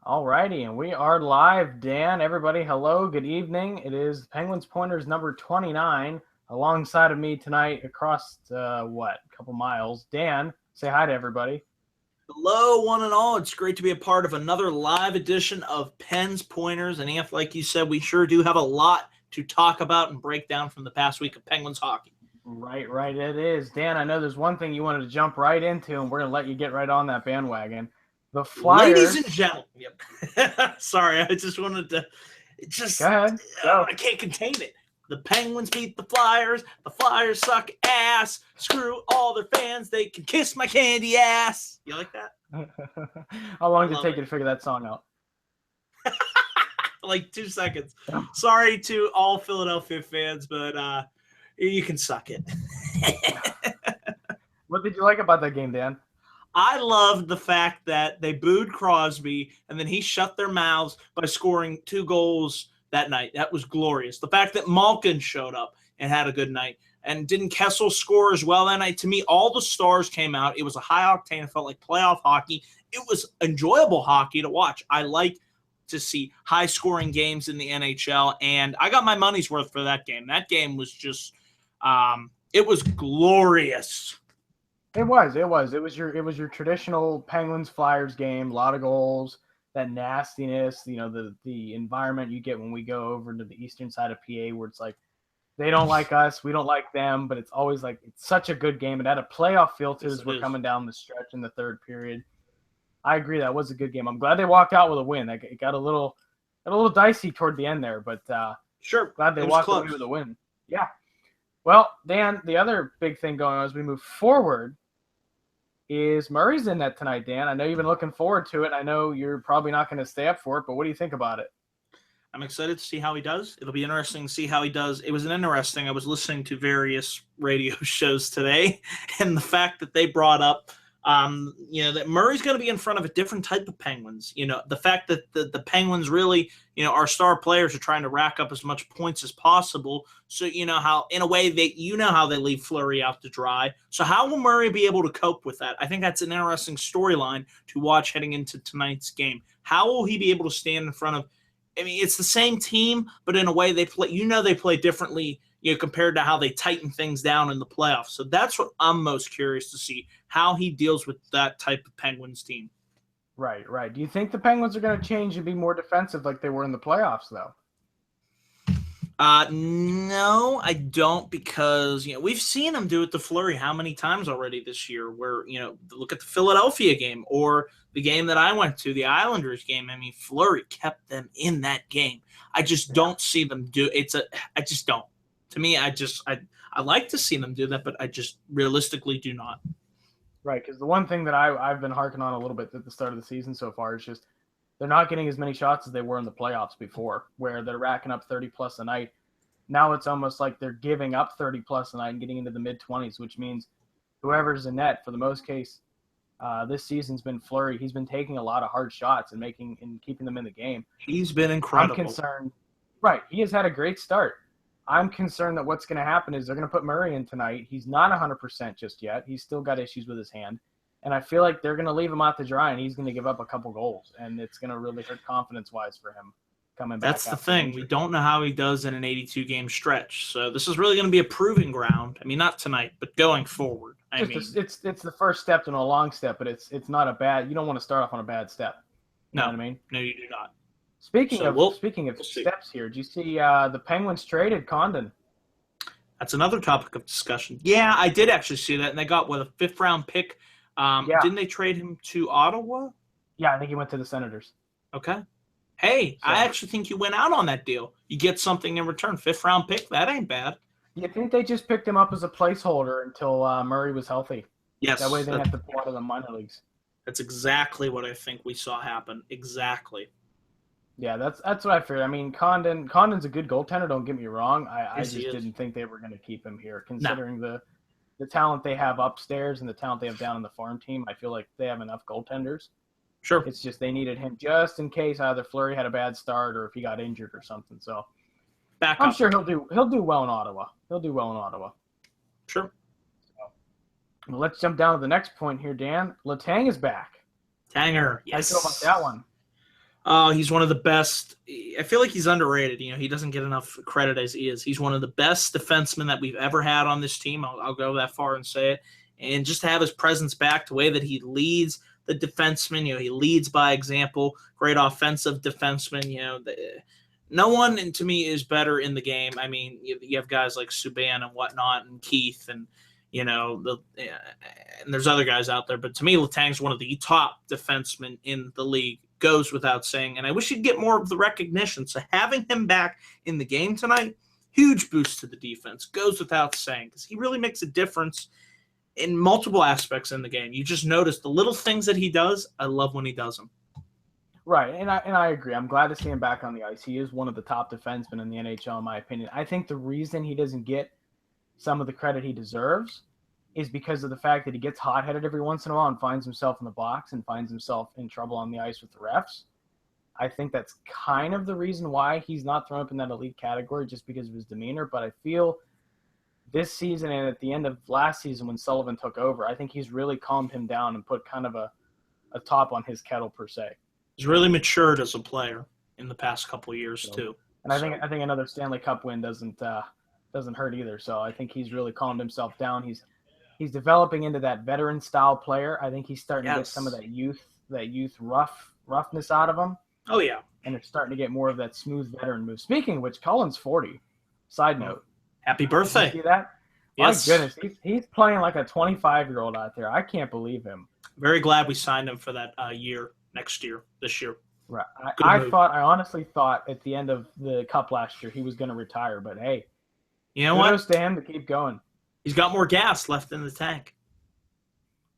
Alrighty, and we are live. Dan, everybody, hello, good evening. It is Penguins Pointers number 29. Alongside of me tonight, across a couple miles. Dan, say hi to everybody. Hello, one and all. It's great to be a part of another live edition of Pens Pointers. And Anth, like you said, we sure do have a lot to talk about and break down from the past week of Penguins hockey. Right, it is. Dan, I know there's one thing you wanted to jump right into, and we're going to let you get right on that bandwagon. The Flyers. Ladies and gentlemen. Yep. Sorry, I just wanted to. Go ahead. Go. I can't contain it. The Penguins beat the Flyers. The Flyers suck ass. Screw all their fans. They can kiss my candy ass. You like that? How long did it take you to figure that song out? Like 2 seconds. Sorry to all Philadelphia fans, but you can suck it. What did you like about that game, Dan? I loved the fact that they booed Crosby and then he shut their mouths by scoring 2 goals that night. That was glorious. The fact that Malkin showed up and had a good night. And didn't Kessel score as well that night? To me, all the stars came out. It was a high octane. It felt like playoff hockey. It was enjoyable hockey to watch. I like to see high-scoring games in the NHL, and I got my money's worth for that game. That game was just it was glorious. It was your traditional Penguins Flyers game. A lot of goals, that nastiness, the environment you get when we go over to the eastern side of PA, where it's like they don't like us, we don't like them, but it's always like it's such a good game. It had a playoff feel to it as we're coming down the stretch in the third period. I agree, that was a good game. I'm glad they walked out with a win. It got a little dicey toward the end there, but sure, glad they walked away with a win. Yeah. Well, Dan, the other big thing going on as we move forward is Murray's in that tonight, Dan. I know you've been looking forward to it. I know you're probably not going to stay up for it, but what do you think about it? I'm excited to see how he does. It'll be interesting to see how he does. It was interesting. I was listening to various radio shows today, and the fact that they brought up, that Murray's going to be in front of a different type of Penguins. The fact that the Penguins really, our star players are trying to rack up as much points as possible. So, how, in a way, how they leave Flurry out to dry. So how will Murray be able to cope with that? I think that's an interesting storyline to watch heading into tonight's game. How will he be able to stand in front of, it's the same team, but in a way they play, they play differently, compared to how they tighten things down in the playoffs. So that's what I'm most curious to see, how he deals with that type of Penguins team. Right. Do you think the Penguins are going to change and be more defensive like they were in the playoffs, though? No, I don't, because, we've seen them do it to Flurry how many times already this year where, look at the Philadelphia game or the game that I went to, the Islanders game. Flurry kept them in that game. I just don't see them do I just don't. To me, I like to see them do that, but I just realistically do not. Right, because the one thing that I've been harking on a little bit at the start of the season so far is just they're not getting as many shots as they were in the playoffs before, where they're racking up 30-plus a night. Now it's almost like they're giving up 30-plus a night and getting into the mid-20s, which means whoever's in net, for the most case, this season's been Flurry. He's been taking a lot of hard shots and keeping them in the game. He's been incredible. I'm concerned. Right, he has had a great start. I'm concerned that what's going to happen is they're going to put Murray in tonight. He's not 100% just yet. He's still got issues with his hand. And I feel like they're going to leave him out to dry, and he's going to give up a couple goals. And it's going to really hurt confidence-wise for him coming back. That's the thing. We don't know how he does in an 82-game stretch. So this is really going to be a proving ground. Not tonight, but going forward. It's the first step in a long step, but it's not a bad – you don't want to start off on a bad step. You know what I mean? No, you do not. Speaking of steps here, did you see the Penguins traded Condon? That's another topic of discussion. Yeah, I did actually see that, and they got, a fifth-round pick. Didn't they trade him to Ottawa? Yeah, I think he went to the Senators. Okay. Hey, so, I actually think you went out on that deal. You get something in return. Fifth-round pick, that ain't bad. You think they just picked him up as a placeholder until Murray was healthy? Yes. That way they have to pull out of the minor leagues. That's exactly what I think we saw happen. Exactly. Yeah, that's what I figured. Condon's a good goaltender, don't get me wrong. I just didn't think they were going to keep him here, considering the talent they have upstairs and the talent they have down in the farm team. I feel like they have enough goaltenders. Sure. It's just they needed him just in case either Flurry had a bad start or if he got injured or something. So I'm sure he'll do well in Ottawa. Sure. So, let's jump down to the next point here, Dan. Letang is back. Tanger, yes. How do you feel about that one? He's one of the best. I feel like he's underrated. He doesn't get enough credit as he is. He's one of the best defensemen that we've ever had on this team. I'll go that far and say it. And just to have his presence back, the way that he leads the defenseman, he leads by example. Great offensive defenseman. No one, to me, is better in the game. I mean, you have guys like Subban and whatnot, and Keith, and and there's other guys out there. But to me, Letang's one of the top defensemen in the league. Goes without saying, and I wish he'd get more of the recognition. So having him back in the game tonight, huge boost to the defense. Goes without saying, because he really makes a difference in multiple aspects in the game. You just notice the little things that he does. I love when he does them. Right, and I agree. I'm glad to see him back on the ice. He is one of the top defensemen in the NHL, in my opinion. I think the reason he doesn't get some of the credit he deserves is because of the fact that he gets hot-headed every once in a while and finds himself in the box and finds himself in trouble on the ice with the refs. I think that's kind of the reason why he's not thrown up in that elite category, just because of his demeanor. But I feel this season and at the end of last season when Sullivan took over, I think he's really calmed him down and put kind of a top on his kettle, per se. He's really matured as a player in the past couple of years, too. And I think another Stanley Cup win doesn't hurt either. So I think he's really calmed himself down. He's developing into that veteran style player. I think he's starting to get some of that youth roughness out of him. Oh yeah. And it's starting to get more of that smooth veteran move. Speaking of which, Cullen's 40. Side note. Happy birthday. Did you see that? Yes. My goodness. He's playing like a 25-year-old out there. I can't believe him. Very glad we signed him for that this year. Right. I honestly thought at the end of the Cup last year he was going to retire, but hey. You know what? Kudos to him to keep going. He's got more gas left in the tank.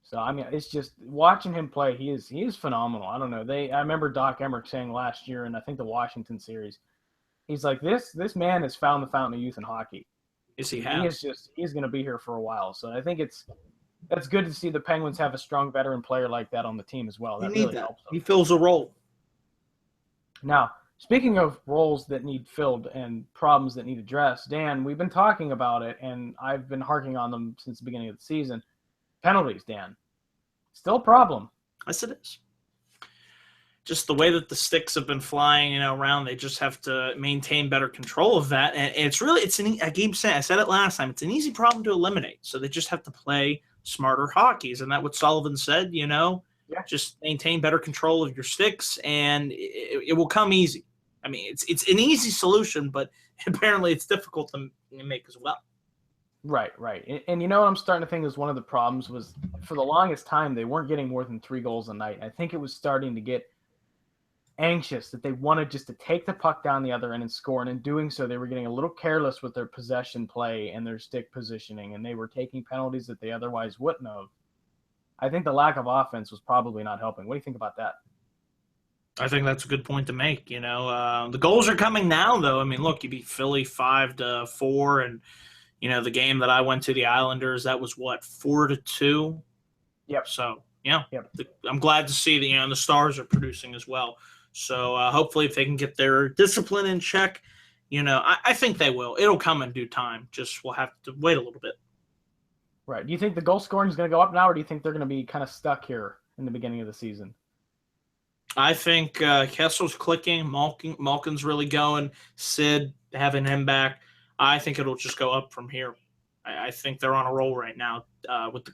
So, I mean, it's just watching him play, he is phenomenal. I don't know. I remember Doc Emmerich saying last year in, I think, the Washington series, he's like, this man has found the fountain of youth in hockey. Yes, he has. He's going to be here for a while. So I think that's good to see the Penguins have a strong veteran player like that on the team as well. That really helps them. He fills a role. Now, speaking of roles that need filled and problems that need addressed, Dan, we've been talking about it, and I've been harking on them since the beginning of the season. Penalties, Dan. Still a problem. Yes, it is. Just the way that the sticks have been flying, around, they just have to maintain better control of that. And it's I said it last time, it's an easy problem to eliminate. So they just have to play smarter hockey. Isn't that what Sullivan said, Yeah. Just maintain better control of your sticks, and it will come easy. I mean, it's an easy solution, but apparently it's difficult to make as well. Right. And you know what I'm starting to think is one of the problems was for the longest time they weren't getting more than 3 goals a night. I think it was starting to get anxious that they wanted just to take the puck down the other end and score, and in doing so they were getting a little careless with their possession play and their stick positioning, and they were taking penalties that they otherwise wouldn't have. I think the lack of offense was probably not helping. What do you think about that? I think that's a good point to make. The goals are coming now, though. I mean, look, you beat Philly 5-4, and the game that I went to, the Islanders, that was what, 4-2. Yep. So I'm glad to see that the Stars are producing as well. So hopefully, if they can get their discipline in check, I think they will. It'll come in due time. Just we'll have to wait a little bit. Right. Do you think the goal scoring is going to go up now, or do you think they're going to be kind of stuck here in the beginning of the season? I think Kessel's clicking. Malkin's really going. Sid, having him back. I think it'll just go up from here. I think they're on a roll right now with the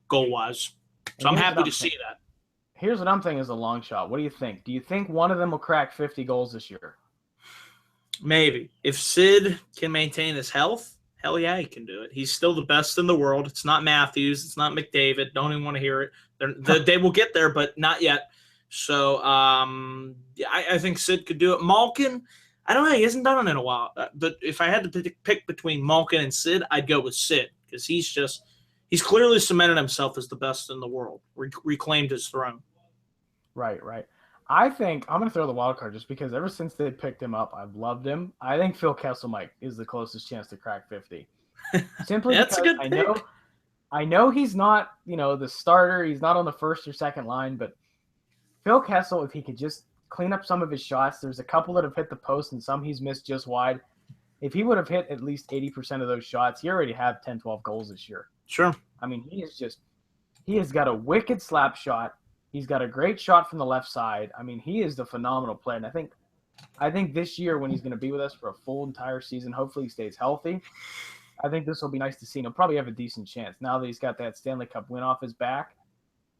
goal-wise. So I'm happy to see that. Here's what I'm thinking is a long shot. What do you think? Do you think one of them will crack 50 goals this year? Maybe. If Sid can maintain his health, hell yeah, he can do it. He's still the best in the world. It's not Matthews. It's not McDavid. Don't even want to hear it. They will get there, but not yet. So I think Sid could do it. Malkin, I don't know. He hasn't done it in a while. But if I had to pick between Malkin and Sid, I'd go with Sid because he's clearly cemented himself as the best in the world, reclaimed his throne. Right. I think I'm going to throw the wild card just because ever since they picked him up, I've loved him. I think Phil Kesselmike is the closest chance to crack 50. Simply That's because a good pick. I know he's not, the starter. He's not on the first or second line, but Phil Kessel, if he could just clean up some of his shots, there's a couple that have hit the post and some he's missed just wide. If he would have hit at least 80% of those shots, he already had 10, 12 goals this year. Sure. I mean, he has got a wicked slap shot. He's got a great shot from the left side. I mean, he is the phenomenal player. And I think this year when he's going to be with us for a full entire season, hopefully he stays healthy. I think this will be nice to see. And he'll probably have a decent chance. Now that he's got that Stanley Cup win off his back,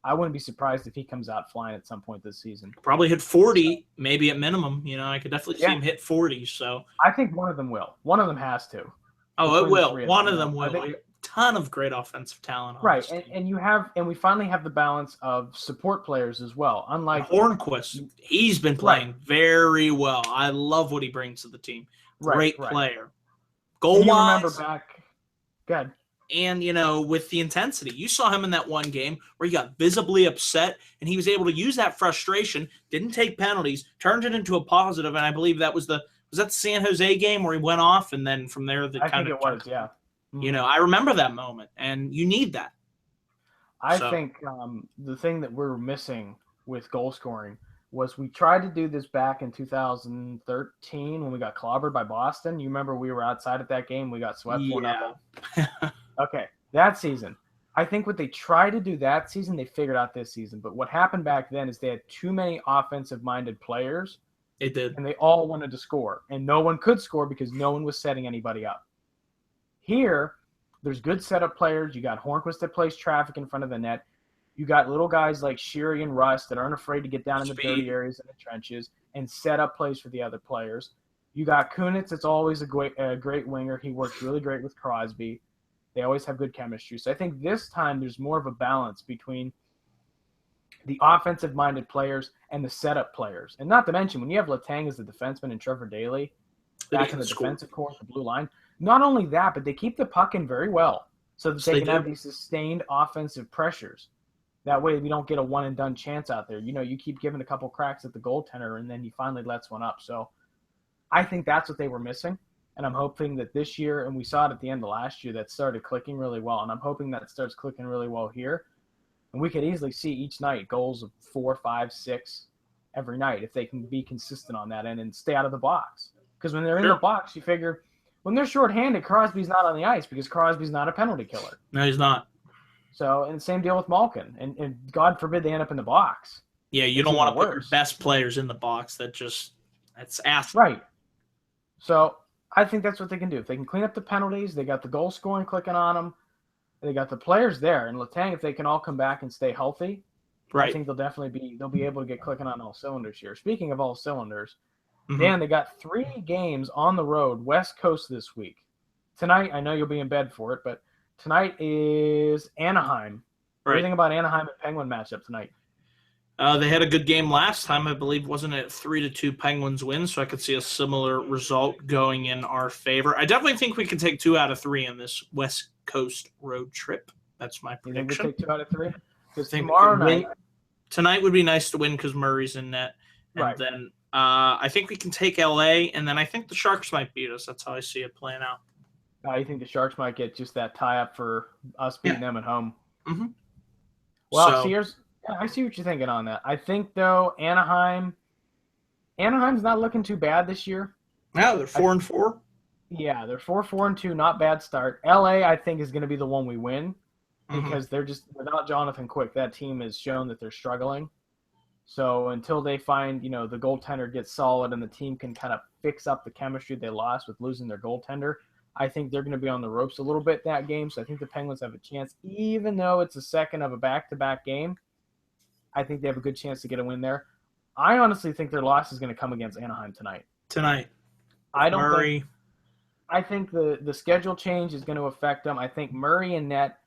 I wouldn't be surprised if he comes out flying at some point this season. Probably hit 40, maybe at minimum. You know, I could definitely see him hit 40. So I think one of them will. One of them has to. Oh, it will. One of them will. A ton of great offensive talent. Right, and we finally have the balance of support players as well. Unlike Hornquist, he's been playing very well. I love what he brings to the team. Great player. Goal wise. Remember back. Good. And, you know, with the intensity, you saw him in that one game where he got visibly upset, and he was able to use that frustration, didn't take penalties, turned it into a positive, and I believe that was that the San Jose game where he went off, and then from there I think it was. You know, I remember that moment, and you need that. I think the thing that we're missing with goal scoring was we tried to do this back in 2013 when we got clobbered by Boston. You remember we were outside at that game. We got swept 4-0. Okay, that season. I think what they tried to do that season, they figured out this season. But what happened back then is they had too many offensive-minded players. They did. And they all wanted to score. And no one could score because no one was setting anybody up. Here, there's good setup players. You got Hornquist that plays traffic in front of the net. You got little guys like Sheary and Russ that aren't afraid to get down in the dirty areas in the trenches and set up plays for the other players. You got Kunitz that's always a great winger. He works really great with Crosby. They always have good chemistry. So I think this time there's more of a balance between the offensive-minded players and the setup players. And not to mention, when you have Letang as the defenseman and Trevor Daley back in the defensive core, the blue line, not only that, but they keep the puck in very well so that they can have these sustained offensive pressures. That way we don't get a one-and-done chance out there. You know, you keep giving a couple cracks at the goaltender, and then he finally lets one up. So I think that's what they were missing. And I'm hoping that this year, and we saw it at the end of last year, that started clicking really well. And I'm hoping that starts clicking really well here. And we could easily see each night goals of 4, 5, 6 every night if they can be consistent on that end and stay out of the box. Because when they're in the box, you figure when they're shorthanded, Crosby's not on the ice because Crosby's not a penalty killer. No, he's not. So, and same deal with Malkin. And God forbid they end up in the box. Yeah, you don't want to put your best players in the box. That's ass. Right. So I think that's what they can do. If they can clean up the penalties, they got the goal scoring clicking on them. They got the players there. And Letang, if they can all come back and stay healthy, I think they'll be able to get clicking on all cylinders here. Speaking of all cylinders, Dan, they got 3 games on the road, West Coast this week. Tonight, I know you'll be in bed for it, but tonight is Anaheim. What do you think about Anaheim and Penguin matchup tonight? They had a good game last time, I believe, wasn't it 3-2 Penguins win, so I could see a similar result going in our favor. I definitely think we can take 2 out of 3 in this West Coast road trip. That's my prediction. You think we take 2 out of 3? Because tomorrow night... Tonight would be nice to win because Murray's in net. And then I think we can take LA, and then I think the Sharks might beat us. That's how I see it playing out. You think the Sharks might get just that tie-up for us beating them at home? Mm-hmm. Well, I see what you're thinking on that. I think, though, Anaheim's not looking too bad this year. No, they're 4-4. Yeah, they're 4-4-2, not bad start. LA, I think, is going to be the one we win because they're just without Jonathan Quick. That team has shown that they're struggling. So until they find, the goaltender gets solid and the team can kind of fix up the chemistry they lost with losing their goaltender, I think they're going to be on the ropes a little bit that game. So I think the Penguins have a chance, even though it's a second of a back-to-back game. I think they have a good chance to get a win there. I honestly think their loss is going to come against Anaheim tonight. I think the schedule change is going to affect them. I think Murray and net,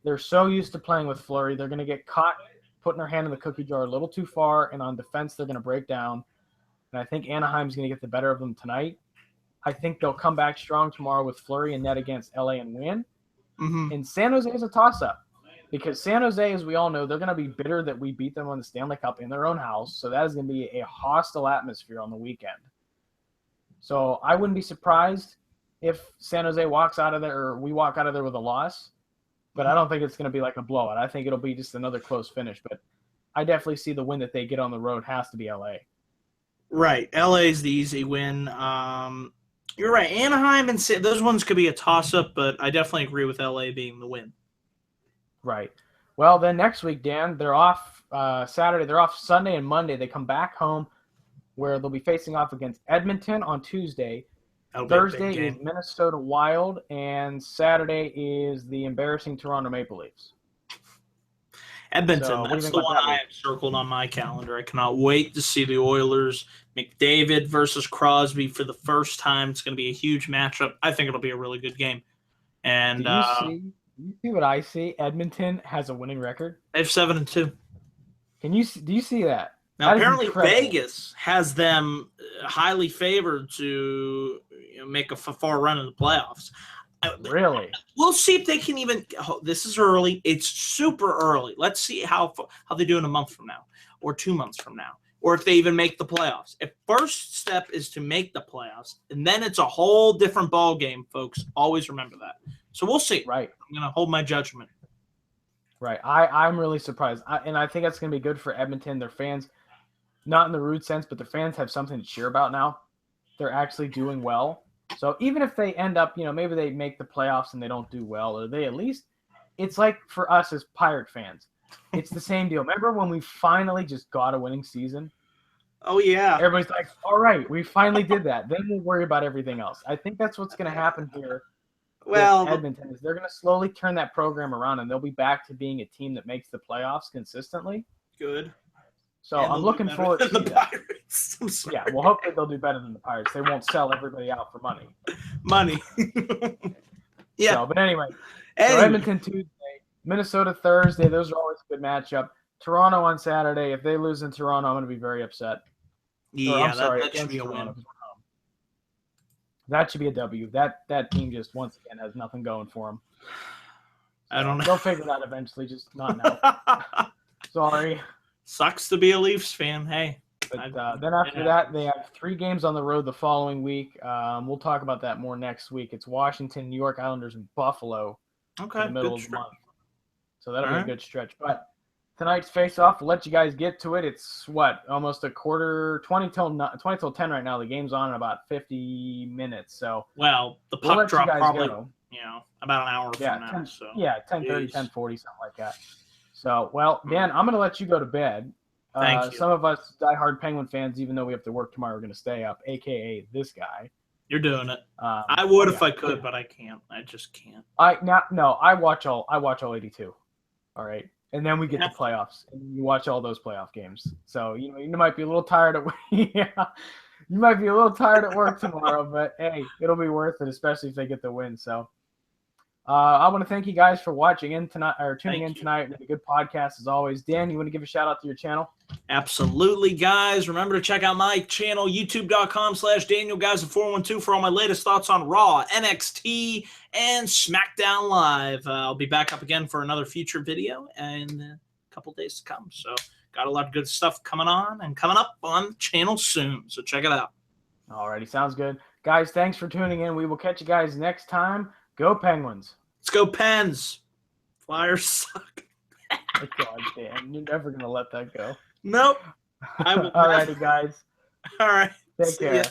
they're so used to playing with Flurry. They're going to get caught putting their hand in the cookie jar a little too far, and on defense they're going to break down. And I think Anaheim's going to get the better of them tonight. I think they'll come back strong tomorrow with Flurry and net against LA and win. And San Jose is a toss-up because San Jose, as we all know, they're going to be bitter that we beat them on the Stanley Cup in their own house. So that is going to be a hostile atmosphere on the weekend. So I wouldn't be surprised if San Jose walks out of there or we walk out of there with a loss. But I don't think it's going to be like a blowout. I think it'll be just another close finish. But I definitely see the win that they get on the road has to be LA. Right. LA's the easy win. You're right. Anaheim and those ones could be a toss-up, but I definitely agree with LA being the win. Right. Well, then next week, Dan, they're off Saturday. They're off Sunday and Monday. They come back home where they'll be facing off against Edmonton on Tuesday. That'll be a big Thursday game. is Minnesota Wild, and Saturday is the embarrassing Toronto Maple Leafs. Edmonton, So, what do you that's think the about one that I week? have circled on my calendar. I cannot wait to see the Oilers. McDavid versus Crosby for the first time. It's going to be a huge matchup. I think it'll be a really good game. And Do you see what I see? Edmonton has a winning record. they have 7-2. Do you see that? Now, That is apparently, incredible. Vegas has them highly favored to make a far run in the playoffs. Really? We'll see if they can even. This is early. It's super early. Let's see how they do in a month from now, or 2 months from now, or if they even make the playoffs. If first step is to make the playoffs, and then it's a whole different ball game, folks. Always remember that. So we'll see. Right. I'm gonna hold my judgment. Right. I'm really surprised, and I think that's going to be good for Edmonton. Their fans, not in the rude sense, but their fans have something to cheer about now. They're actually doing well. So even if they end up, maybe they make the playoffs and they don't do well, or they at least, it's like for us as Pirate fans, it's the same deal. Remember when we finally just got a winning season? Oh yeah. Everybody's like, all right, we finally did that. Then we'll worry about everything else. I think that's what's going to happen here. Well, Edmonton is they're going to slowly turn that program around, and they'll be back to being a team that makes the playoffs consistently. good. So And I'm they'll looking do better forward to than the that. Pirates. I'm sorry. Yeah, well, hopefully they'll do better than the Pirates. They won't sell everybody out for money. Money. Yeah. So, but anyway, so Anyway. Edmonton Tuesday, Minnesota Thursday. Those are always a good matchup. Toronto on Saturday. If they lose in Toronto, I'm going to be very upset. Yeah, that that should be a Toronto. win. That should be a W. That team just once again has nothing going for them. I don't know. They'll figure it out eventually, just not now. Sorry. Sucks to be a Leafs fan. Hey. But then after that, they have 3 games on the road the following week. We'll talk about that more next week. It's Washington, New York Islanders, and Buffalo Okay. in the middle Good of the stretch. month. So that'll be Alright. a good stretch. But tonight's face-off, we'll let you guys get to it. It's, almost a quarter, 20 till 10 right now. The game's on in about 50 minutes. So Well, the we'll puck let you drop guys probably, go. about an hour Yeah, from now. 10, So 10:30, Jeez. 10:40, something like that. So, well, Dan, I'm going to let you go to bed. Thank you. Some of us diehard Penguin fans, even though we have to work tomorrow, are going to stay up, a.k.a. this guy. You're doing it. I I would if I could, but I can't. I just can't. I watch all 82. All right. And then we get the playoffs, and you watch all those playoff games. So you might be a little tired at you might be a little tired at work tomorrow, but hey, it'll be worth it, especially if they get the win. So I want to thank you guys for watching in tonight or tuning Thank in you. tonight. It's a good podcast as always. Dan, you want to give a shout out to your channel? Absolutely, guys. Remember to check out my channel, youtube.com/DanielGuys412 for all my latest thoughts on Raw, NXT, and SmackDown Live. I'll be back up again for another future video in a couple days to come. So got a lot of good stuff coming on and coming up on the channel soon. So check it out. Alrighty, sounds good. Guys, thanks for tuning in. We will catch you guys next time. Go Penguins. Let's go, Pens. Flyers suck. Oh, God, Dan, you're never going to let that go. Nope. I will. Alrighty, guys. All right. Take See care. ya.